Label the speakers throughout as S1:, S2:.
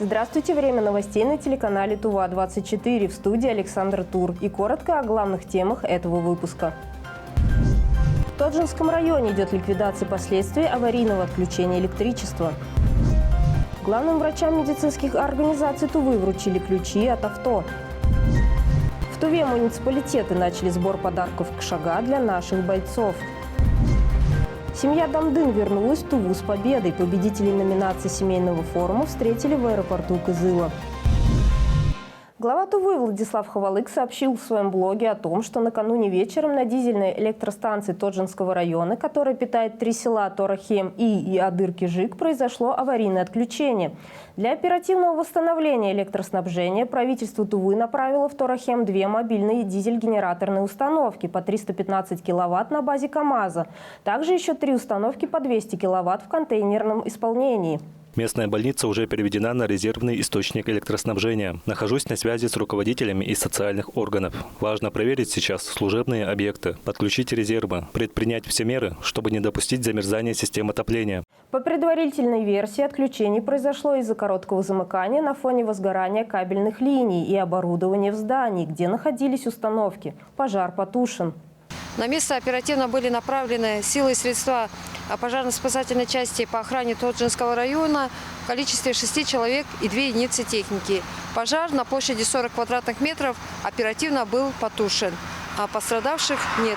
S1: Здравствуйте, время новостей на телеканале Тува-24, в студии Александр Тур. И коротко о главных темах этого выпуска. В Тоджинском районе идет ликвидация последствий аварийного отключения электричества. Главным врачам медицинских организаций Тувы вручили ключи от авто. В Туве муниципалитеты начали сбор подарков Кшага для наших бойцов. Семья Дамдын вернулась в Туву с победой. Победителей номинации семейного форума встретили в аэропорту Кызыла. Глава Тувы Владислав Ховалык сообщил в своем блоге о том, что накануне вечером на дизельной электростанции Тоджинского района, которая питает 3 села Торахем и Адыр-Кижик, произошло аварийное отключение. Для оперативного восстановления электроснабжения правительство Тувы направило в Торахем 2 мобильные дизель-генераторные установки по 315 киловатт на базе КАМАЗа. Также еще 3 установки по 200 киловатт в контейнерном исполнении.
S2: Местная больница уже переведена на резервный источник электроснабжения. Нахожусь на связи с руководителями из социальных органов. Важно проверить сейчас служебные объекты, подключить резервы, предпринять все меры, чтобы не допустить замерзания системы отопления.
S1: По предварительной версии, отключение произошло из-за короткого замыкания на фоне возгорания кабельных линий и оборудования в здании, где находились установки. Пожар потушен.
S3: На место оперативно были направлены силы и средства пожарно-спасательной части по охране Тоджинского района в количестве 6 человек и 2 единицы техники. Пожар на площади 40 квадратных метров оперативно был потушен, а пострадавших нет.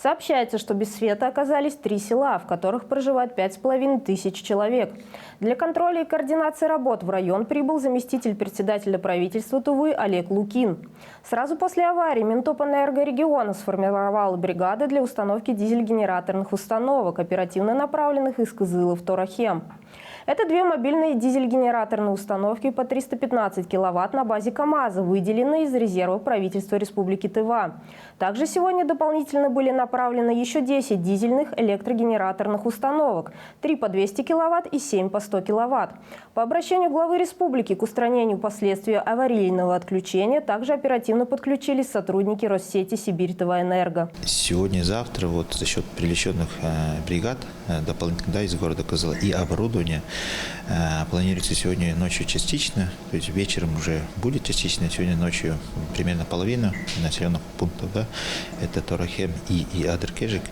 S1: Сообщается, что без света оказались 3 села, в которых проживает 5500 человек. Для контроля и координации работ в район прибыл заместитель председателя правительства Тувы Олег Лукин. Сразу после аварии Минтопэнерго региона сформировала бригады для установки дизель-генераторных установок, оперативно направленных из Кызыла в Торахем. Это 2 мобильные дизель-генераторные установки по 315 киловатт на базе КАМАЗа, выделенные из резерва правительства Республики Тыва. Также сегодня дополнительно были направлены еще 10 дизельных электрогенераторных установок, 3 по 200 киловатт и 7 по 100 киловатт. По обращению главы республики к устранению последствий аварийного отключения также оперативно подключились сотрудники Россети Сибирь-Тыва-Энерго.
S4: Сегодня-завтра за счет привлеченных бригад дополнительно из города Кызыла и оборудования планируется сегодня ночью частично, то есть вечером уже будет частично, сегодня ночью примерно половина населенных пунктов, это Торахем и Адыр-Кижик,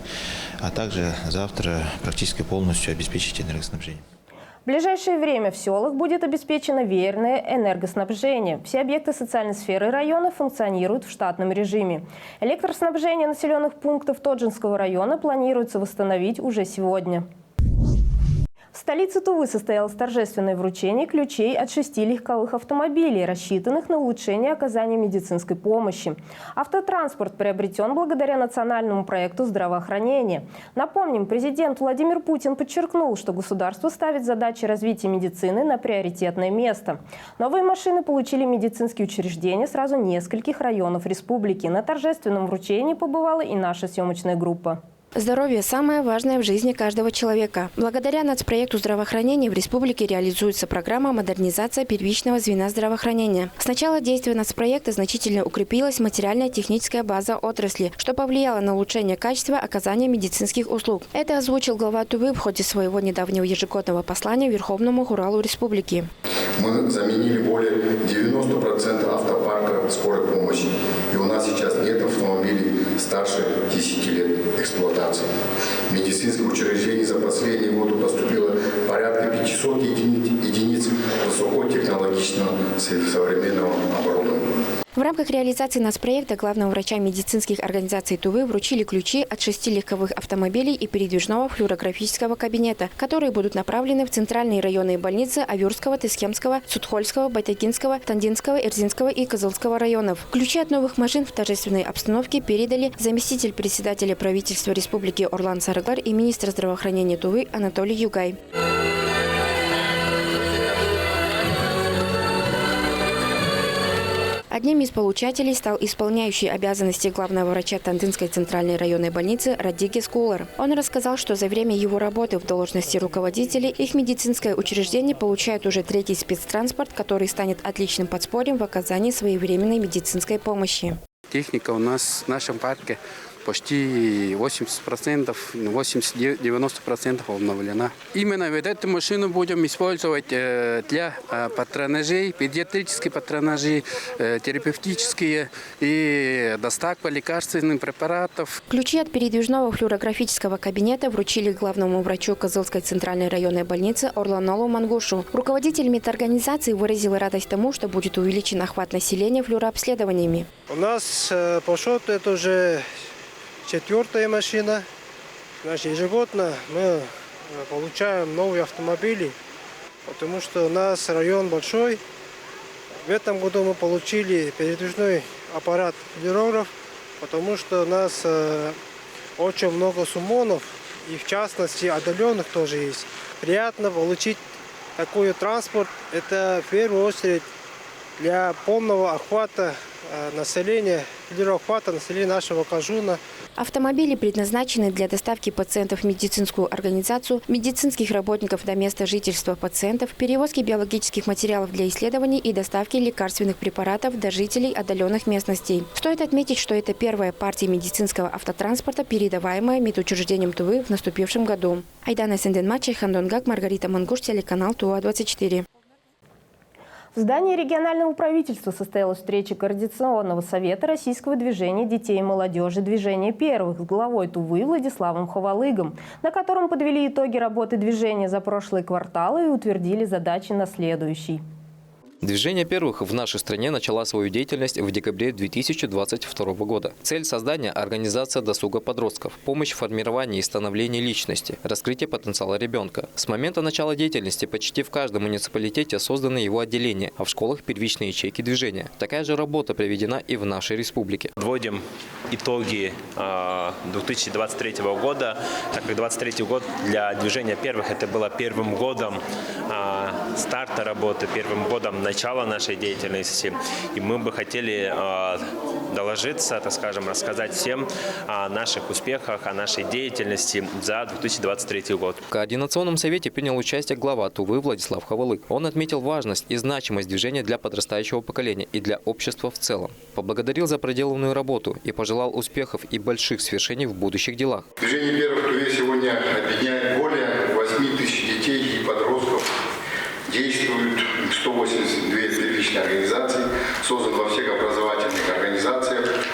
S4: а также завтра практически полностью обеспечить энергоснабжение.
S1: В ближайшее время в селах будет обеспечено веерное энергоснабжение. Все объекты социальной сферы района функционируют в штатном режиме. Электроснабжение населенных пунктов Тоджинского района планируется восстановить уже сегодня. В столице Тувы состоялось торжественное вручение ключей от 6 легковых автомобилей, рассчитанных на улучшение оказания медицинской помощи. Автотранспорт приобретен благодаря национальному проекту здравоохранения. Напомним, президент Владимир Путин подчеркнул, что государство ставит задачи развития медицины на приоритетное место. Новые машины получили медицинские учреждения сразу нескольких районов республики. На торжественном вручении побывала и наша съемочная группа.
S5: Здоровье – самое важное в жизни каждого человека. Благодаря нацпроекту здравоохранения в республике реализуется программа модернизации первичного звена здравоохранения. С начала действия нацпроекта значительно укрепилась материально-техническая база отрасли, что повлияло на улучшение качества оказания медицинских услуг. Это озвучил глава Тувы в ходе своего недавнего ежегодного послания Верховному Хуралу республики.
S6: Мы заменили более 90% автопарка скорой помощи. И у нас сейчас нет автомобилей старше 10 лет эксплуатации. В медицинских учреждениях за последний год поступило порядка 500 единиц высокотехнологичного современного оборудования.
S5: В рамках реализации нацпроекта главным врачам медицинских организаций Тувы вручили ключи от 6 легковых автомобилей и передвижного флюорографического кабинета, которые будут направлены в центральные районные больницы Авюрского, Тескемского, Цутхольского, Байтакинского, Тандинского, Эрзинского и Кызылского районов. Ключи от новых машин в торжественной обстановке передали заместитель председателя правительства Республики Орлан Сарыгар и министр здравоохранения Тувы Анатолий Югай. Одним из получателей стал исполняющий обязанности главного врача Тандинской центральной районной больницы Радигес Кулар. Он рассказал, что за время его работы в должности руководителя их медицинское учреждение получает уже 3-й спецтранспорт, который станет отличным подспорьем в оказании своевременной медицинской помощи.
S7: Техника у нас в нашем парке почти 80%, 80-90% обновлена. Именно вот эту машину будем использовать для патронажей, педиатрические патронажи, терапевтические и доставка лекарственных препаратов.
S5: Ключи от передвижного флюорографического кабинета вручили главному врачу Кызылской центральной районной больницы Орланолу Мангушу. Руководитель медорганизации выразил радость тому, что будет увеличен охват населения флюорообследованиями.
S8: У нас по счету это уже 4-я машина. Значит, ежегодно мы получаем новые автомобили, потому что у нас район большой. В этом году мы получили передвижной аппарат флюорограф, потому что у нас очень много суммонов, и в частности отдаленных тоже есть. Приятно получить такой транспорт. Это в первую очередь для полного охвата населения, охвата населения нашего Кажуна.
S5: Автомобили предназначены для доставки пациентов в медицинскую организацию, медицинских работников до места жительства пациентов, перевозки биологических материалов для исследований и доставки лекарственных препаратов до жителей отдаленных местностей. Стоит отметить, что это первая партия медицинского автотранспорта, передаваемая медучреждением Тувы в наступившем году. Айдана Сенденмача, Хандонгак, Маргарита Мангуш, телеканал ТУА-24.
S1: В здании регионального правительства состоялась встреча Координационного совета российского движения детей и молодежи «Движение первых» с главой Тувы Владиславом Ховалыгом, на котором подвели итоги работы движения за прошлые кварталы и утвердили задачи на следующий.
S9: Движение первых в нашей стране начало свою деятельность в декабре 2022 года. Цель создания – организация досуга подростков, помощь в формировании и становлении личности, раскрытие потенциала ребенка. С момента начала деятельности почти в каждом муниципалитете созданы его отделения, а в школах первичные ячейки движения. Такая же работа проведена и в нашей республике.
S10: Подводим итоги 2023 года, так как 2023 год для движения первых это было первым годом старта работы, первым годом начала нашей деятельности. И мы бы хотели доложиться, так скажем, рассказать всем о наших успехах, о нашей деятельности за 2023 год.
S9: В Координационном совете принял участие глава Тувы Владислав Ховалык. Он отметил важность и значимость движения для подрастающего поколения и для общества в целом. Поблагодарил за проделанную работу и пожелал успехов и больших свершений в будущих делах.
S6: Движение первых в Туве сегодня объединяет более 8 тысяч детей и подростков. Действуют 182 первичные организации, созданы во всех образовательных организациях.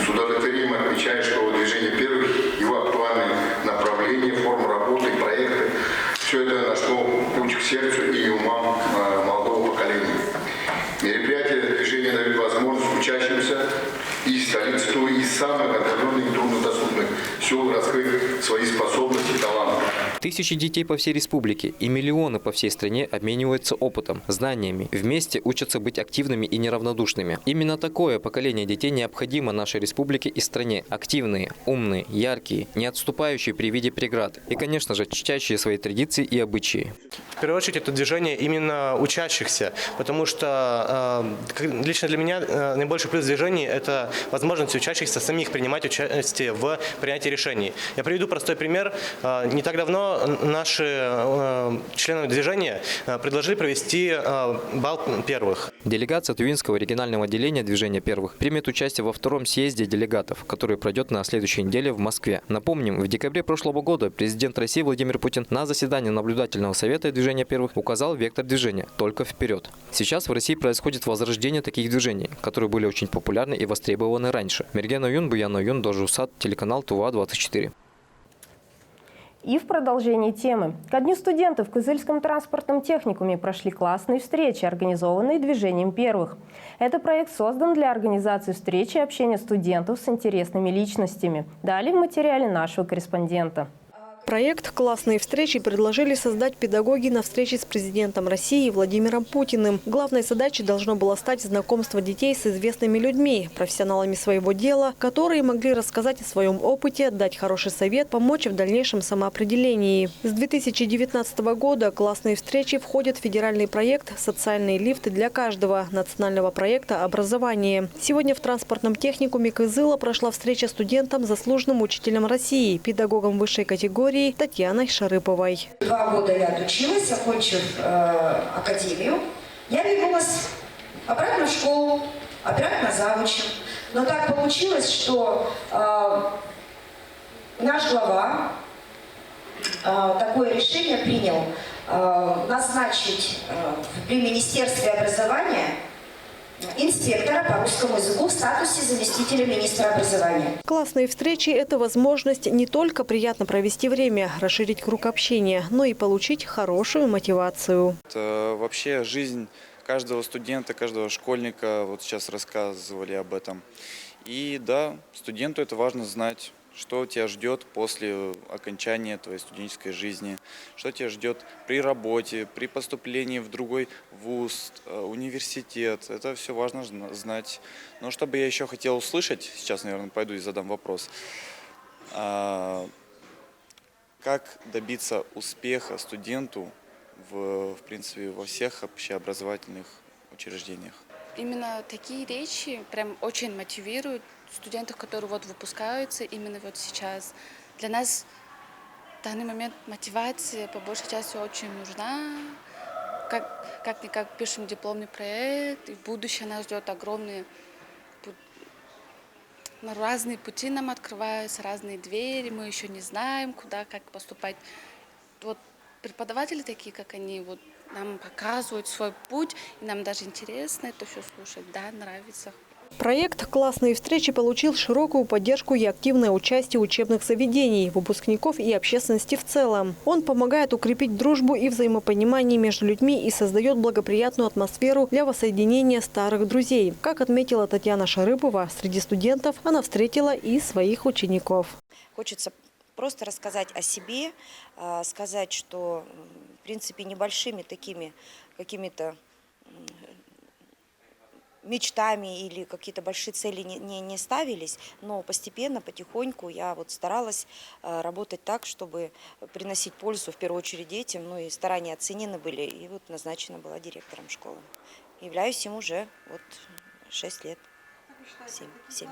S6: С удовлетворением отмечаю, что движение первых, его актуальные направления, формы работы, проекты, все это нашло путь к сердцу и умам молодого поколения. Мероприятие движения дает возможность учащимся из столицы Тувы, из самых отдаленных и труднодоступных сел раскрыть свои способности и таланты.
S9: Тысячи детей по всей республике и миллионы по всей стране обмениваются опытом, знаниями, вместе учатся быть активными и неравнодушными. Именно такое поколение детей необходимо нашей республике и стране. Активные, умные, яркие, не отступающие при виде преград и, конечно же, чтящие свои традиции и обычаи.
S11: В первую очередь это движение именно учащихся, потому что лично для меня наибольший плюс движения – это возможность учащихся самих принимать участие в принятии решений. Я приведу простой пример. Не так давно наши члены движения предложили провести бал первых.
S9: Делегация Тувинского регионального отделения движения первых примет участие во втором съезде делегатов, который пройдет на следующей неделе в Москве. Напомним, в декабре прошлого года президент России Владимир Путин на заседании наблюдательного совета движения первых указал вектор движения – только вперед. Сейчас в России происходит возрождение таких движений, которые были очень популярны и востребованы раньше. Мерген Оюн, Буян Оюн, Дожусат, телеканал ТУА-24.
S1: И в продолжении темы. Ко Дню студентов в Кызыльском транспортном техникуме прошли классные встречи, организованные движением первых. Этот проект создан для организации встречи и общения студентов с интересными личностями. Далее в материале нашего корреспондента.
S12: Проект «Классные встречи» предложили создать педагоги на встрече с президентом России Владимиром Путиным. Главной задачей должно было стать знакомство детей с известными людьми, профессионалами своего дела, которые могли рассказать о своем опыте, дать хороший совет, помочь в дальнейшем самоопределении. С 2019 года «Классные встречи» входят в федеральный проект «Социальные лифты для каждого» национального проекта образования. Сегодня в транспортном техникуме Кызыла прошла встреча студентам, заслуженным учителем России, педагогом высшей категории Татьяной Шарыповой.
S13: 2 года я отучилась, окончив академию. Я вернулась обратно в школу, обратно завучем. Но так получилось, что наш глава такое решение принял назначить при Министерстве образования инспектора по русскому языку в статусе заместителя министра образования.
S12: Классные встречи – это возможность не только приятно провести время, расширить круг общения, но и получить хорошую мотивацию.
S14: Это вообще жизнь каждого студента, каждого школьника. Вот сейчас рассказывали об этом. И да, студенту это важно знать, что тебя ждет после окончания твоей студенческой жизни, что тебя ждет при работе, при поступлении в другой вуз, университет. Это все важно знать. Но что бы я еще хотел услышать, сейчас, наверное, пойду и задам вопрос. Как добиться успеха студенту в принципе, во всех общеобразовательных учреждениях?
S15: Именно такие речи прям очень мотивируют студентов, которые вот выпускаются именно вот сейчас. Для нас в данный момент мотивация по большей части очень нужна. Как-никак пишем дипломный проект, и в будущем нас ждет огромные разные пути нам открываются, разные двери, мы еще не знаем, куда, как поступать. Вот преподаватели такие, как они, вот нам показывают свой путь, и нам даже интересно это все слушать, да, нравится.
S12: Проект «Классные встречи» получил широкую поддержку и активное участие учебных заведений, выпускников и общественности в целом. Он помогает укрепить дружбу и взаимопонимание между людьми и создает благоприятную атмосферу для воссоединения старых друзей. Как отметила Татьяна Шарыпова, среди студентов она встретила и своих учеников.
S16: Хочется просто рассказать о себе, сказать, что, в принципе, небольшими такими какими-то мечтами или какие-то большие цели не ставились, но постепенно, потихоньку я вот старалась работать так, чтобы приносить пользу в первую очередь детям, ну и старания оценены были, и вот назначена была директором школы. Являюсь им уже вот 6 лет. 7.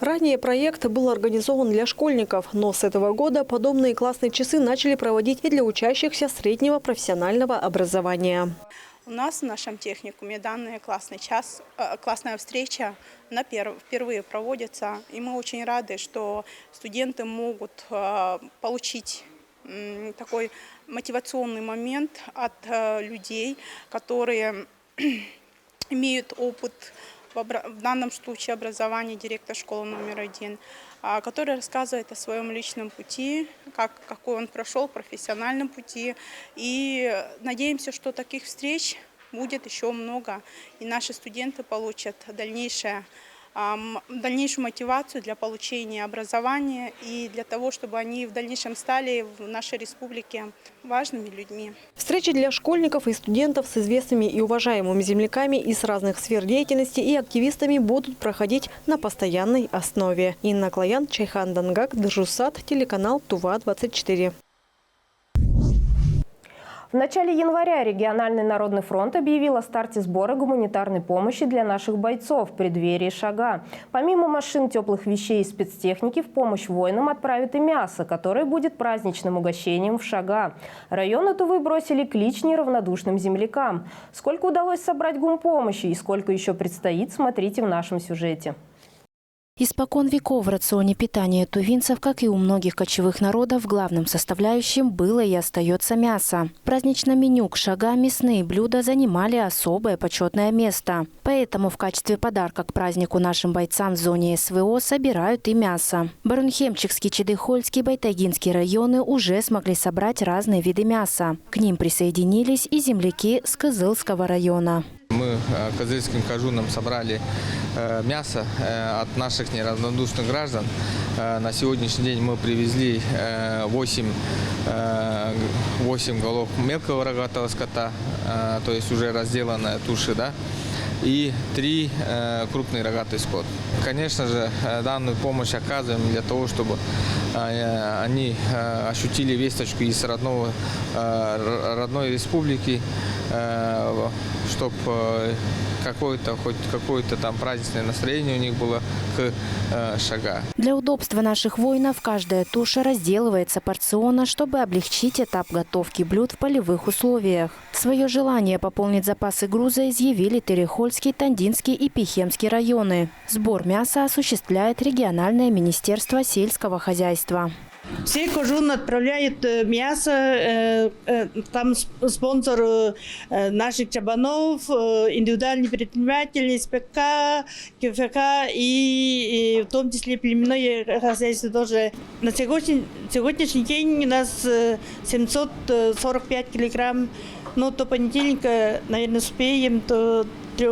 S12: Ранее проект был организован для школьников, но с этого года подобные классные часы начали проводить и для учащихся среднего профессионального образования.
S17: У нас в нашем техникуме данная классная встреча впервые проводится, и мы очень рады, что студенты могут получить такой мотивационный момент от людей, которые имеют опыт, в данном случае образование, директор школы номер 1, который рассказывает о своем личном пути, какой он прошел, профессиональном пути. И надеемся, что таких встреч будет еще много, и наши студенты получат дальнейшую мотивацию для получения образования и для того, чтобы они в дальнейшем стали в нашей республике важными людьми.
S12: Встречи для школьников и студентов с известными и уважаемыми земляками из разных сфер деятельности и активистами будут проходить на постоянной основе. Инна Клоян, Чайхан Дангак, Держусат, телеканал Тува-24.
S1: В начале января региональный народный фронт объявил о старте сбора гуманитарной помощи для наших бойцов в преддверии Шага. Помимо машин, теплых вещей и спецтехники, в помощь воинам отправят и мясо, которое будет праздничным угощением в Шага. Районы Тувы бросили клич неравнодушным землякам. Сколько удалось собрать гумпомощи и сколько еще предстоит, смотрите в нашем сюжете.
S5: Испокон веков в рационе питания тувинцев, как и у многих кочевых народов, главным составляющим было и остается мясо. В праздничном меню к Шага мясные блюда занимали особое почетное место. Поэтому в качестве подарка к празднику нашим бойцам в зоне СВО собирают и мясо. Барунхемчикский, Чедыхольский, Байтагинский районы уже смогли собрать разные виды мяса. К ним присоединились и земляки с Кызылского района.
S18: Мы кызыльским кажунам собрали мясо от наших неравнодушных граждан. На сегодняшний день мы привезли 8 голов мелкого рогатого скота, то есть уже разделанная туши, да, и 3 крупный рогатый скот. Конечно же, данную помощь оказываем для того, чтобы они ощутили весточку из родной республики, чтобы хоть какое-то там праздничное настроение у них было к Шага.
S5: Для удобства наших воинов каждая туша разделывается порционно, чтобы облегчить этап готовки блюд в полевых условиях. Свое желание пополнить запасы груза изъявили Терехольский, Тандинский и Пихемский районы. Сбор мяса осуществляет региональное министерство сельского хозяйства.
S19: Все Кожун отправляет мясо, там спонсор наших чабанов, индивидуальные предприниматели, СПК, КФК и в том числе племенное хозяйство тоже. На сегодняшний день у нас 745 килограмм, но до понедельника, наверное, успеем до 3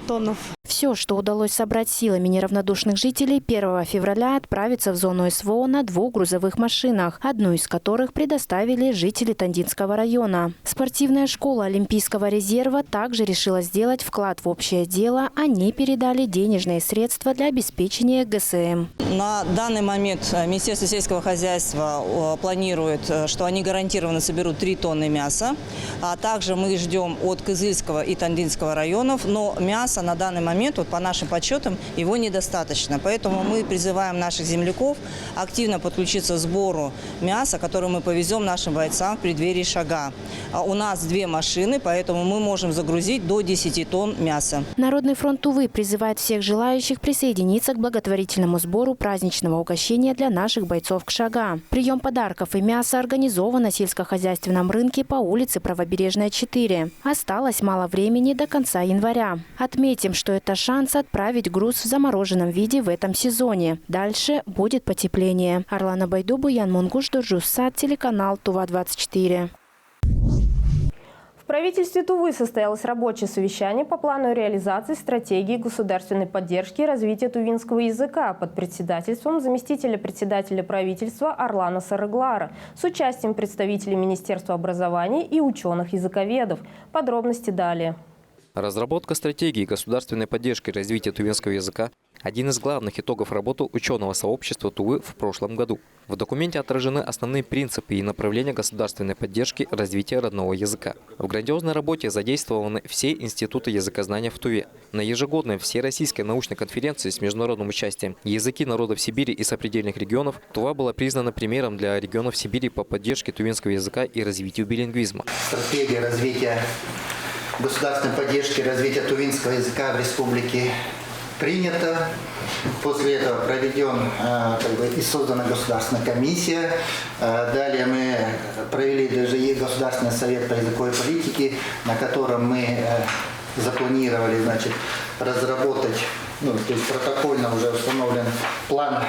S19: тонн.
S5: Все, что удалось собрать силами неравнодушных жителей, 1 февраля отправится в зону СВО на 2 грузовых машинах, одну из которых предоставили жители Тандинского района. Спортивная школа Олимпийского резерва также решила сделать вклад в общее дело. Они передали денежные средства для обеспечения ГСМ.
S20: На данный момент Министерство сельского хозяйства планирует, что они гарантированно соберут 3 тонны мяса. А также мы ждем от Кызыльского и Тандинского районов, но мяса на данный момент, вот по нашим подсчетам, его недостаточно. Поэтому мы призываем наших земляков активно подключиться к сбору мяса, которое мы повезем нашим бойцам в преддверии Шага. У нас 2 машины, поэтому мы можем загрузить до 10 тонн мяса.
S5: Народный фронт Тувы призывает всех желающих присоединиться к благотворительному сбору праздничного угощения для наших бойцов к Шага. Прием подарков и мяса организован на сельскохозяйственном рынке по улице Правобережная, 4. Осталось мало времени до конца января. Отметим, что это шанс отправить груз в замороженном виде в этом сезоне. Дальше будет потепление. Арлана Байдубу, Ян Мунгуш, Дуржуссат, телеканал Тува-24.
S1: В правительстве Тувы состоялось рабочее совещание по плану реализации стратегии государственной поддержки и развития тувинского языка под председательством заместителя председателя правительства Арлана Сарыглара с участием представителей Министерства образования и ученых-языковедов. Подробности далее.
S9: Разработка стратегии государственной поддержки и развития тувинского языка – один из главных итогов работы ученого сообщества Тувы в прошлом году. В документе отражены основные принципы и направления государственной поддержки развития родного языка. В грандиозной работе задействованы все институты языкознания в Туве. На ежегодной всероссийской научной конференции с международным участием «Языки народов Сибири и сопредельных регионов» Тува была признана примером для регионов Сибири по поддержке тувинского языка и развитию билингвизма.
S21: Стратегия развития государственной поддержки развития тувинского языка в республике принята. После этого проведен и создана государственная комиссия. Далее мы провели даже Государственный совет по языковой политике, на котором мы запланировали, разработать, то есть протокольно уже установлен план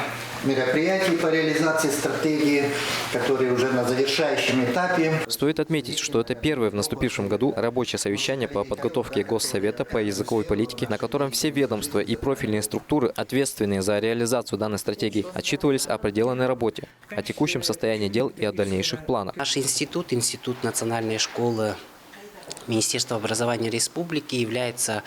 S21: мероприятий по реализации стратегии, которые уже на завершающем этапе.
S9: Стоит отметить, что это первое в наступившем году рабочее совещание по подготовке Госсовета по языковой политике, на котором все ведомства и профильные структуры, ответственные за реализацию данной стратегии, отчитывались о проделанной работе, о текущем состоянии дел и о дальнейших планах.
S22: Наш институт, Институт национальной школы Министерство образования республики является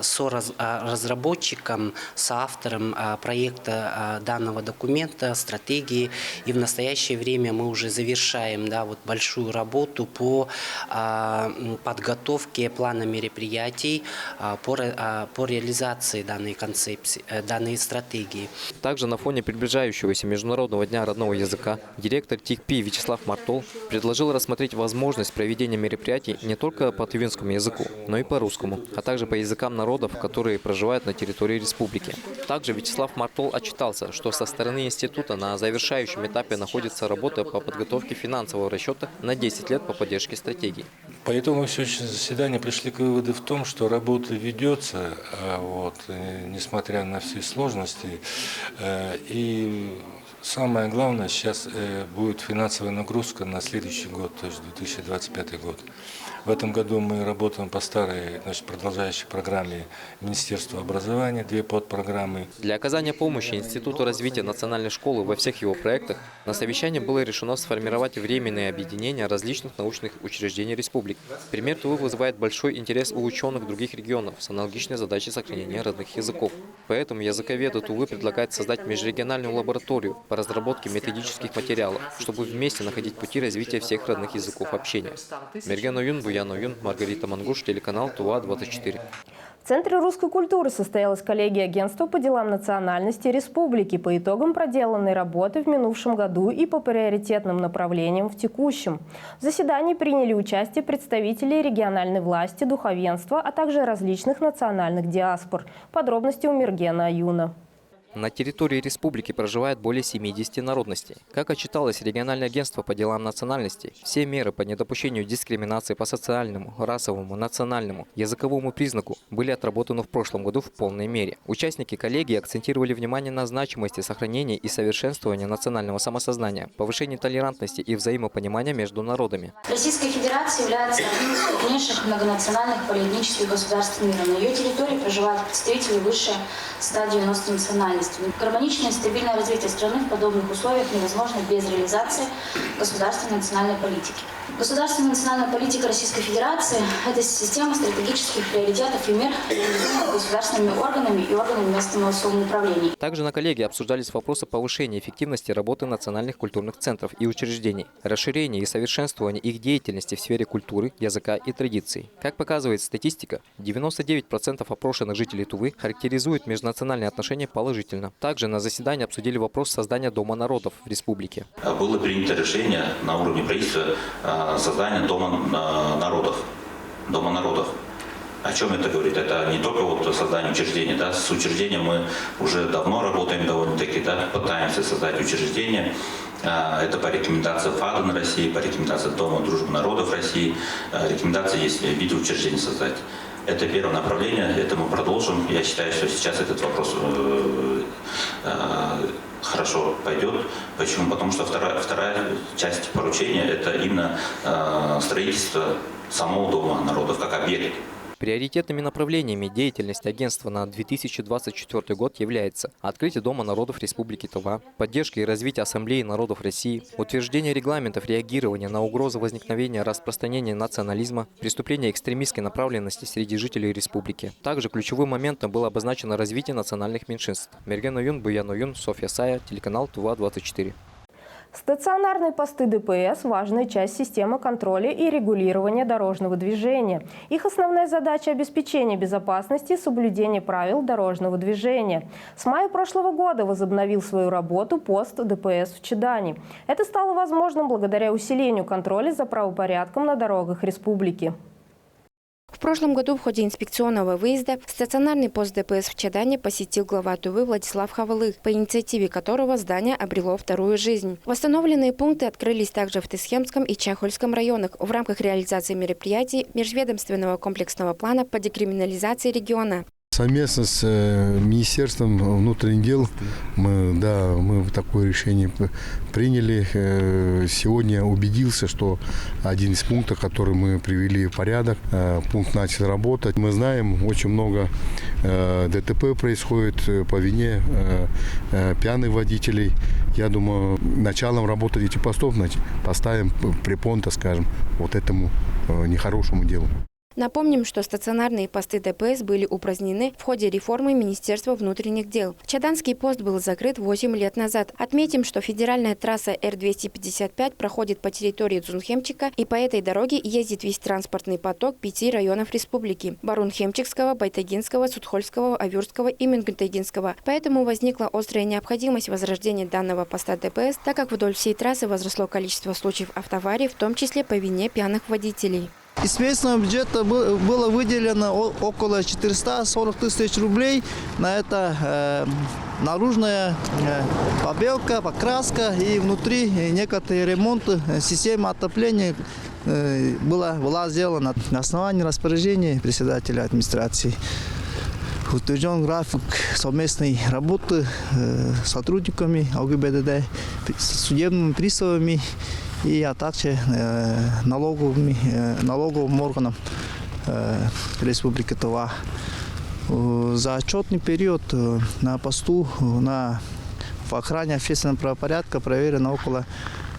S22: соразработчиком, соавтором проекта данного документа, стратегии. И в настоящее время мы уже завершаем большую работу по подготовке плана мероприятий по реализации данной концепции, данной стратегии.
S9: Также на фоне приближающегося Международного дня родного языка директор ТИКПИ Вячеслав Мартол предложил рассмотреть возможность проведения мероприятий не только по тувинскому языку, но и по русскому, а также по языкам народов, которые проживают на территории республики. Также Вячеслав Мартол отчитался, что со стороны института на завершающем этапе находится работа по подготовке финансового расчета на 10 лет по поддержке стратегии.
S23: По итогам сегодняшнего заседания пришли к выводу в том, что работа ведется, несмотря на все сложности. И самое главное, сейчас будет финансовая нагрузка на следующий год, то есть 2025 год. В этом году мы работаем по старой, продолжающей программе Министерства образования, 2 подпрограммы.
S9: Для оказания помощи Институту развития национальной школы во всех его проектах на совещании было решено сформировать временные объединения различных научных учреждений республики. Пример Тувы вызывает большой интерес у ученых других регионов с аналогичной задачей сохранения родных языков. Поэтому языковеды Тувы предлагают создать межрегиональную лабораторию по разработке методических материалов, чтобы вместе находить пути развития всех родных языков общения. Мерген Оюн, Буян Оюн, Маргарита Мангуш, телеканал Тува-24.
S1: В Центре русской культуры состоялась коллегия агентства по делам национальности республики по итогам проделанной работы в минувшем году и по приоритетным направлениям в текущем. В заседании приняли участие представители региональной власти, духовенства, а также различных национальных диаспор. Подробности у Мергена Аюна.
S9: На территории республики проживает более 70 народностей. Как отчиталось региональное агентство по делам национальностей, все меры по недопущению дискриминации по социальному, расовому, национальному, языковому признаку были отработаны в прошлом году в полной мере. Участники коллегии акцентировали внимание на значимости сохранения и совершенствования национального самосознания, повышении толерантности и взаимопонимания между народами.
S2: Российская Федерация является одним из крупнейших многонациональных полиэтнических государств мира. На ее территории проживают представители выше 190 национальностей. Гармоничное и стабильное развитие страны в подобных условиях невозможно без реализации государственной национальной политики. Государственная национальная политика Российской Федерации – это система стратегических приоритетов и мер, реализуемых государственными органами и органами местного самоуправления.
S9: Также на коллегии обсуждались вопросы повышения эффективности работы национальных культурных центров и учреждений, расширения и совершенствования их деятельности в сфере культуры, языка и традиций. Как показывает статистика, 99% опрошенных жителей Тувы характеризуют межнациональные отношения положительно. Также на заседании обсудили вопрос создания Дома народов в республике.
S3: Было принято решение на уровне правительства создания Дома народов. Дома народов. О чем это говорит? Это не только вот создание учреждения. Да? С учреждением мы уже давно работаем довольно-таки, да? Пытаемся создать учреждение. Это по рекомендации ФАДа на России, по рекомендации Дома дружбы народов России. Рекомендации есть в виде учреждений создать. Это первое направление, это мы продолжим. Я считаю, что сейчас этот вопрос хорошо пойдет. Почему? Потому что вторая часть поручения – это именно строительство самого Дома народов как объект.
S9: Приоритетными направлениями деятельности агентства на 2024 год является открытие Дома народов Республики Тува, поддержка и развитие Ассамблеи народов России, утверждение регламентов реагирования на угрозы возникновения распространения национализма, преступления экстремистской направленности среди жителей республики. Также ключевым моментом было обозначено развитие национальных меньшинств. Мерген Оюн, Буян Оюн, Софья Сая, телеканал Тува-24.
S1: Стационарные посты ДПС – важная часть системы контроля и регулирования дорожного движения. Их основная задача – обеспечение безопасности и соблюдение правил дорожного движения. С мая прошлого года возобновил свою работу пост ДПС в Чедане. Это стало возможным благодаря усилению контроля за правопорядком на дорогах республики.
S5: В прошлом году в ходе инспекционного выезда стационарный пост ДПС в Чадане посетил глава Тувы Владислав Хавалых, по инициативе которого здание обрело вторую жизнь. Восстановленные пункты открылись также в Тысхемском и Чахольском районах в рамках реализации мероприятий межведомственного комплексного плана по декриминализации региона.
S4: Совместно с Министерством внутренних дел мы такое решение приняли. Сегодня убедился, что один из пунктов, который мы привели в порядок, пункт начал работать. Мы знаем, очень много ДТП происходит по вине пьяных водителей. Я думаю, началом работы этих постов поставим препон, так скажем, вот этому нехорошему делу.
S5: Напомним, что стационарные посты ДПС были упразднены в ходе реформы Министерства внутренних дел. Чаданский пост был закрыт 8 лет назад. Отметим, что федеральная трасса Р-255 проходит по территории Дзунхемчика, и по этой дороге ездит весь транспортный поток 5 районов республики – Барунхемчикского, Байтагинского, Судхольского, Авюрского и Мингутагинского. Поэтому возникла острая необходимость возрождения данного поста ДПС, так как вдоль всей трассы возросло количество случаев автоаварий, в том числе по вине пьяных водителей.
S24: Из местного бюджета было выделено около 440 тысяч рублей на это наружная побелка, покраска и внутри некоторые ремонты системы отопления была сделана на основании распоряжения председателя администрации. Утвержден график совместной работы с сотрудниками ОГИБДД, судебными приставами а также налоговым органам Республики Тува. За отчетный период на посту в охране общественного правопорядка проверено около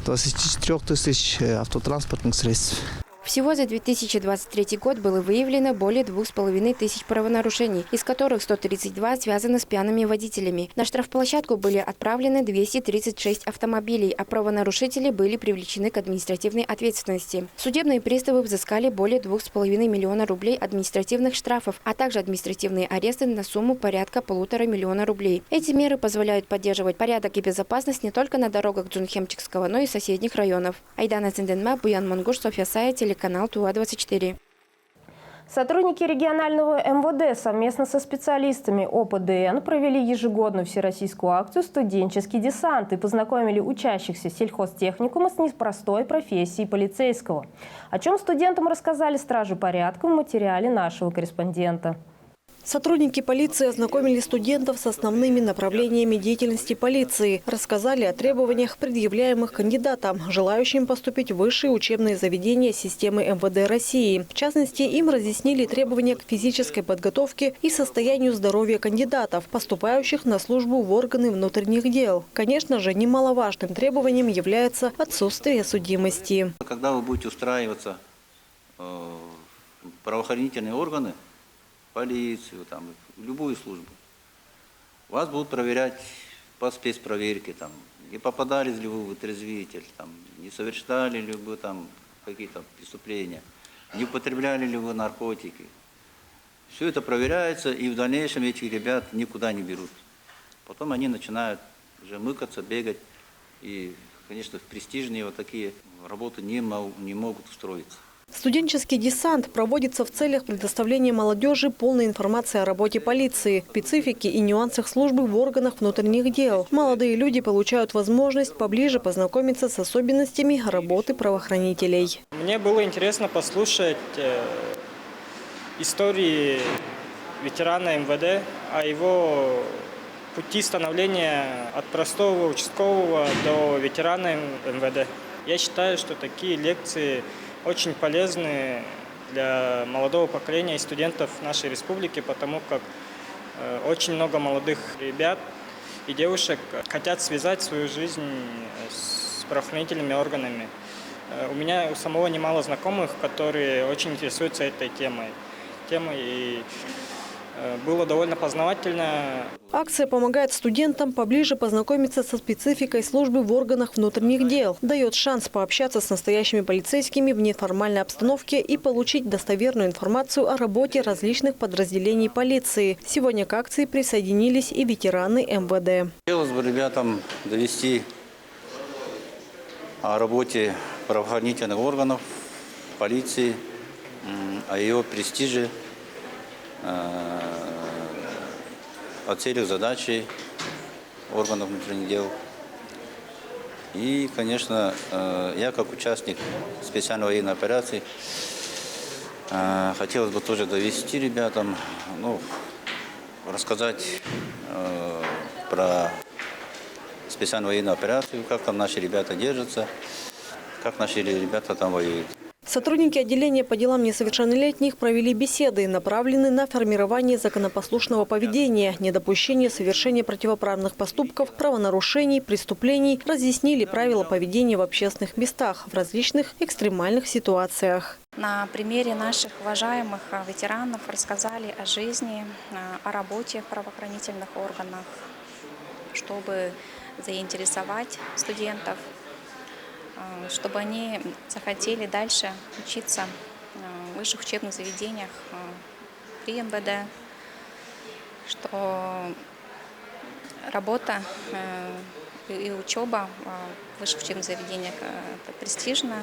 S24: 24 тысяч автотранспортных средств.
S5: Всего за 2023 год было выявлено более 2500 правонарушений, из которых 132 связаны с пьяными водителями. На штрафплощадку были отправлены 236 автомобилей, а правонарушители были привлечены к административной ответственности. Судебные приставы взыскали более 2,5 миллиона рублей административных штрафов, а также административные аресты на сумму порядка 1,5 миллиона рублей. Эти меры позволяют поддерживать порядок и безопасность не только на дорогах Дзунхемчикского, но и соседних районов. Айдана Ценденма, Буян Монгуш, Софья Сая, телеканал Тува-24.
S1: Сотрудники регионального МВД совместно со специалистами ОПДН провели ежегодную всероссийскую акцию «Студенческий десант» и познакомили учащихся сельхозтехникума с непростой профессией полицейского. О чем студентам рассказали стражи порядка в материале нашего корреспондента.
S12: Сотрудники полиции ознакомили студентов с основными направлениями деятельности полиции, рассказали о требованиях, предъявляемых кандидатам, желающим поступить в высшие учебные заведения системы МВД России. В частности, им разъяснили требования к физической подготовке и состоянию здоровья кандидатов, поступающих на службу в органы внутренних дел. Конечно же, немаловажным требованием является отсутствие судимости.
S6: Когда вы будете устраиваться в правоохранительные органы, полицию, там, любую службу, вас будут проверять по спецпроверке, там, не попадались ли вы в вытрезвитель, там, не совершали ли вы там какие-то преступления, не употребляли ли вы наркотики. Все это проверяется, и в дальнейшем этих ребят никуда не берут. Потом они начинают уже мыкаться, бегать, и, конечно, в престижные вот такие работы не могут устроиться.
S12: Студенческий десант проводится в целях предоставления молодежи полной информации о работе полиции, специфике и нюансах службы в органах внутренних дел. Молодые люди получают возможность поближе познакомиться с особенностями работы правоохранителей.
S7: Мне было интересно послушать истории ветерана МВД, о его пути становления от простого участкового до ветерана МВД. Я считаю, что такие лекции очень полезны для молодого поколения и студентов нашей республики, потому как очень много молодых ребят и девушек хотят связать свою жизнь с правоохранительными органами. У меня у самого немало знакомых, которые очень интересуются этой темой. И было довольно познавательно.
S12: Акция помогает студентам поближе познакомиться со спецификой службы в органах внутренних дел, дает шанс пообщаться с настоящими полицейскими в неформальной обстановке и получить достоверную информацию о работе различных подразделений полиции. Сегодня к акции присоединились и ветераны МВД.
S6: Хотелось бы ребятам довести о работе правоохранительных органов, полиции, о ее престиже, о целях, задачей органов внутренних дел. И, конечно, я как участник специальной военной операции хотелось бы тоже довести ребятам, рассказать про специальную военную операцию, как там наши ребята держатся, как наши ребята там воюют.
S12: Сотрудники отделения по делам несовершеннолетних провели беседы, направленные на формирование законопослушного поведения, недопущение совершения противоправных поступков, правонарушений, преступлений, разъяснили правила поведения в общественных местах в различных экстремальных ситуациях.
S8: На примере наших уважаемых ветеранов рассказали о жизни, о работе в правоохранительных органах, чтобы заинтересовать студентов, чтобы они захотели дальше учиться в высших учебных заведениях при МВД, что работа и учеба в высших учебных заведениях престижна,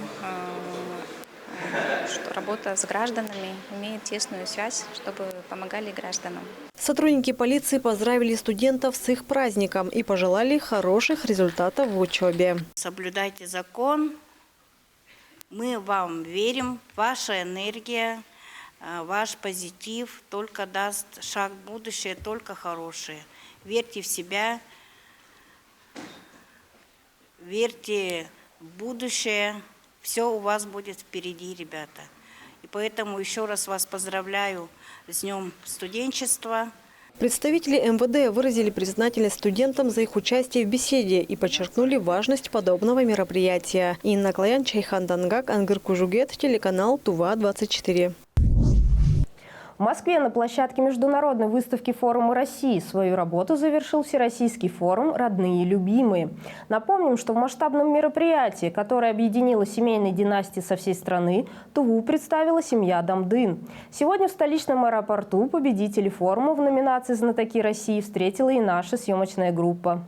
S8: что работа с гражданами имеет тесную связь, чтобы помогали гражданам.
S12: Сотрудники полиции поздравили студентов с их праздником и пожелали хороших результатов в учебе.
S10: Соблюдайте закон. Мы вам верим. Ваша энергия, ваш позитив только даст шаг в будущее, только хорошее. Верьте в себя, верьте в будущее. Все у вас будет впереди, ребята. И поэтому еще раз вас поздравляю с Днем студенчества.
S12: Представители МВД выразили признательность студентам за их участие в беседе и подчеркнули важность подобного мероприятия. Инна Клаян, Чайхан Дангак, Ангар Кужугет, телеканал ТУВА-24.
S1: В Москве на площадке международной выставки форума России свою работу завершил Всероссийский форум «Родные и любимые». Напомним, что в масштабном мероприятии, которое объединило семейные династии со всей страны, Туву представила семья Дамдын. Сегодня в столичном аэропорту победителей форума в номинации «Знатоки России» встретила и наша съемочная группа.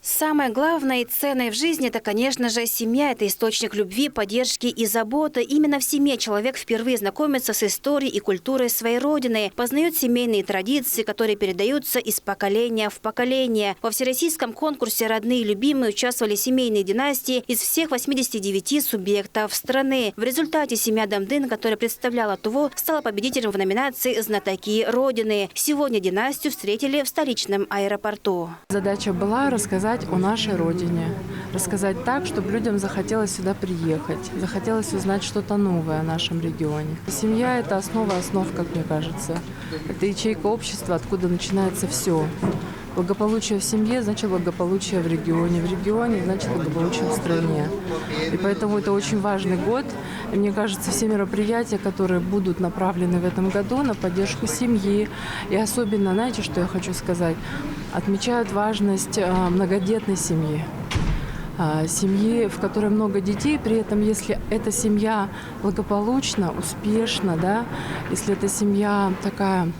S11: Самое главное и ценное в жизни – это, конечно же, семья. Это источник любви, поддержки и заботы. Именно в семье человек впервые знакомится с историей и культурой своей родины, познает семейные традиции, которые передаются из поколения в поколение. Во всероссийском конкурсе «Родные и любимые» участвовали семейные династии из всех 89 субъектов страны. В результате семья Дамдын, которая представляла Туву, стала победителем в номинации «Знатоки Родины». Сегодня династию встретили в столичном аэропорту.
S13: Задача была рассказать о нашей родине. Рассказать так, чтобы людям захотелось сюда приехать, захотелось узнать что-то новое о нашем регионе. Семья – это основа основ, как мне кажется. Это ячейка общества, откуда начинается все. Благополучие в семье значит благополучие в регионе значит благополучие в стране. И поэтому это очень важный год. И мне кажется, все мероприятия, которые будут направлены в этом году на поддержку семьи, и особенно, знаете, что я хочу сказать, отмечают важность многодетной семьи. Семьи, в которой много детей, при этом, если эта семья благополучна, успешна, да, если эта семья такая,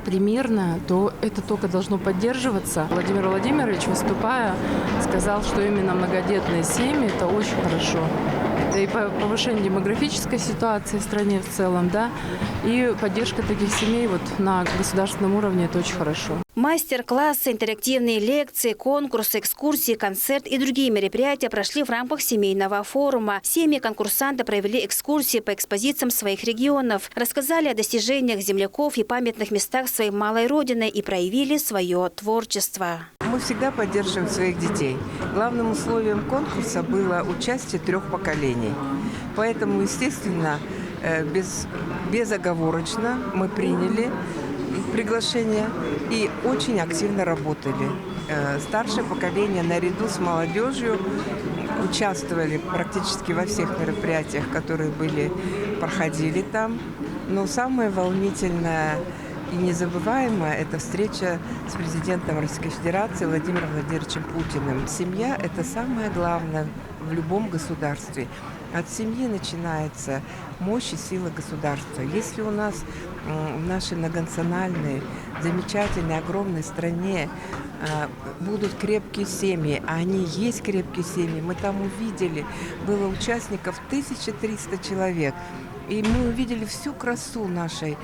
S13: примерная, то это только должно поддерживаться. Владимир Владимирович, выступая, сказал, что именно многодетные семьи – это очень хорошо. Это и повышение демографической ситуации в стране в целом, да, и поддержка таких семей на государственном уровне – это очень хорошо.
S11: Мастер-классы, интерактивные лекции, конкурсы, экскурсии, концерт и другие мероприятия прошли в рамках семейного форума. Семьи конкурсанты провели экскурсии по экспозициям своих регионов, рассказали о достижениях земляков и памятных местах своей малой родины и проявили свое творчество.
S14: Мы всегда поддерживаем своих детей. Главным условием конкурса было участие 3 поколений. Поэтому, естественно, безоговорочно мы приняли приглашение и очень активно работали. Старшее поколение наряду с молодежью участвовали практически во всех мероприятиях, которые проходили там. Но самое волнительное и незабываемое – это встреча с президентом Российской Федерации Владимиром Владимировичем Путиным. Семья – это самое главное в любом государстве. От семьи начинается мощь и сила государства. Если у нас в нашей многонациональной, замечательной, огромной стране будут крепкие семьи, а они есть крепкие семьи, мы там увидели, было участников 1300 человек, и мы увидели всю красу нашей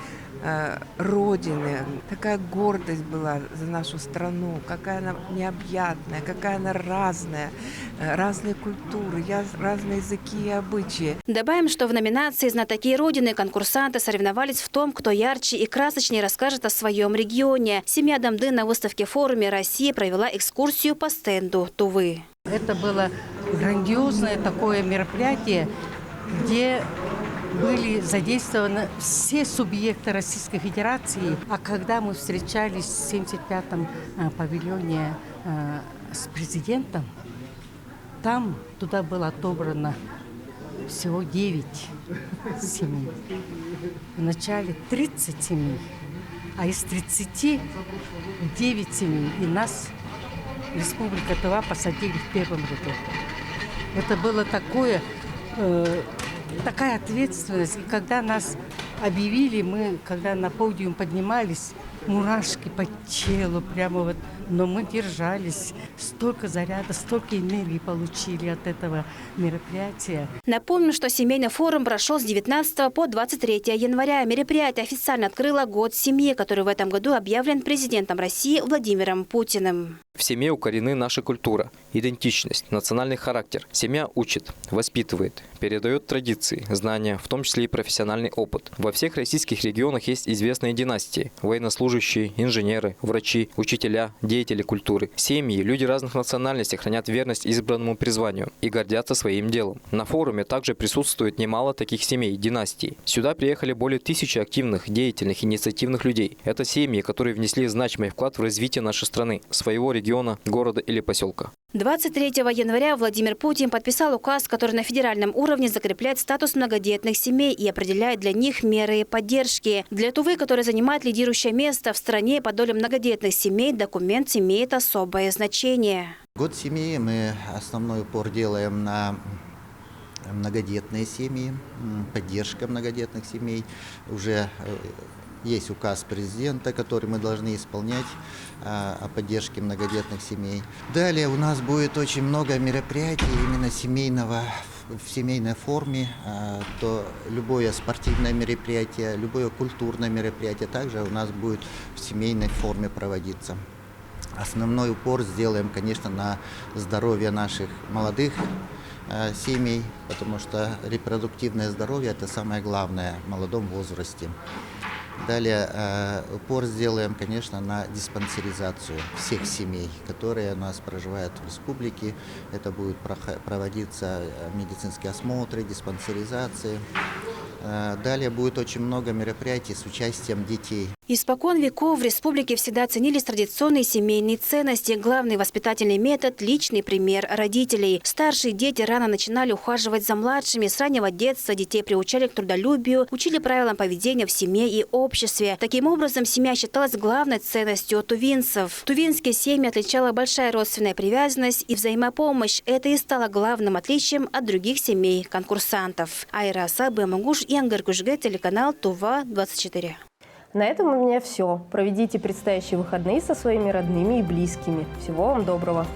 S14: Родины. Такая гордость была за нашу страну, какая она необъятная, какая она разная, разные культуры, разные языки и обычаи.
S11: Добавим, что в номинации «Знатоки Родины» конкурсанты соревновались в том, кто ярче и красочнее расскажет о своем регионе. Семья Дамдын на выставке-форуме России провела экскурсию по стенду Тувы.
S15: Это было грандиозное такое мероприятие, где были задействованы все субъекты Российской Федерации. А когда мы встречались в 75-м павильоне с президентом, туда было отобрано всего 9 семей. Вначале 30 семей, а из 30 9 семей. И нас, Республика Тува, посадили в первом ряду. Это было такая ответственность. И когда нас объявили, когда на подиум поднимались, мурашки по телу прямо но мы держались. Столько заряда, столько энергии получили от этого мероприятия.
S11: Напомню, что семейный форум прошел с 19 по 23 января. Мероприятие официально открыло год семьи, который в этом году объявлен президентом России Владимиром Путиным.
S9: В семье укорены наша культура, идентичность, национальный характер. Семья учит, воспитывает, передает традиции, знания, в том числе и профессиональный опыт. Во всех российских регионах есть известные династии – военнослужащие, инженеры, врачи, учителя, деятели культуры. Семьи, люди разных национальностей хранят верность избранному призванию и гордятся своим делом. На форуме также присутствует немало таких семей, династий. Сюда приехали более 1000 активных, деятельных, инициативных людей. Это семьи, которые внесли значимый вклад в развитие нашей страны, своего региона, города или поселка.
S11: 23 января Владимир Путин подписал указ, который на федеральном уровне закрепляет статус многодетных семей и определяет для них меры поддержки. Для Тувы, которая занимает лидирующее место в стране по доле многодетных семей, документ имеет особое значение.
S21: Год семьи мы основной упор делаем на многодетные семьи, поддержка многодетных семей. Уже Есть указ президента, который мы должны исполнять о поддержке многодетных семей. Далее у нас будет очень много мероприятий именно в семейной форме. То любое спортивное мероприятие, любое культурное мероприятие также у нас будет в семейной форме проводиться. Основной упор сделаем, конечно, на здоровье наших молодых семей, потому что репродуктивное здоровье – это самое главное в молодом возрасте. Далее упор сделаем, конечно, на диспансеризацию всех семей, которые у нас проживают в республике. Это будут проводиться медицинские осмотры, диспансеризации. Далее будет очень много мероприятий с участием детей.
S11: Испокон веков в республике всегда ценились традиционные семейные ценности. Главный воспитательный метод – личный пример родителей. Старшие дети рано начинали ухаживать за младшими. С раннего детства детей приучали к трудолюбию, учили правилам поведения в семье и обществе. Таким образом, семья считалась главной ценностью тувинцев. Тувинские семьи отличала большая родственная привязанность и взаимопомощь. Это и стало главным отличием от других семей конкурсантов. Айра Асабы, Магуш и Ангар Кужге, телеканал ТУВА-24.
S1: На этом у меня все. Проведите предстоящие выходные со своими родными и близкими. Всего вам доброго.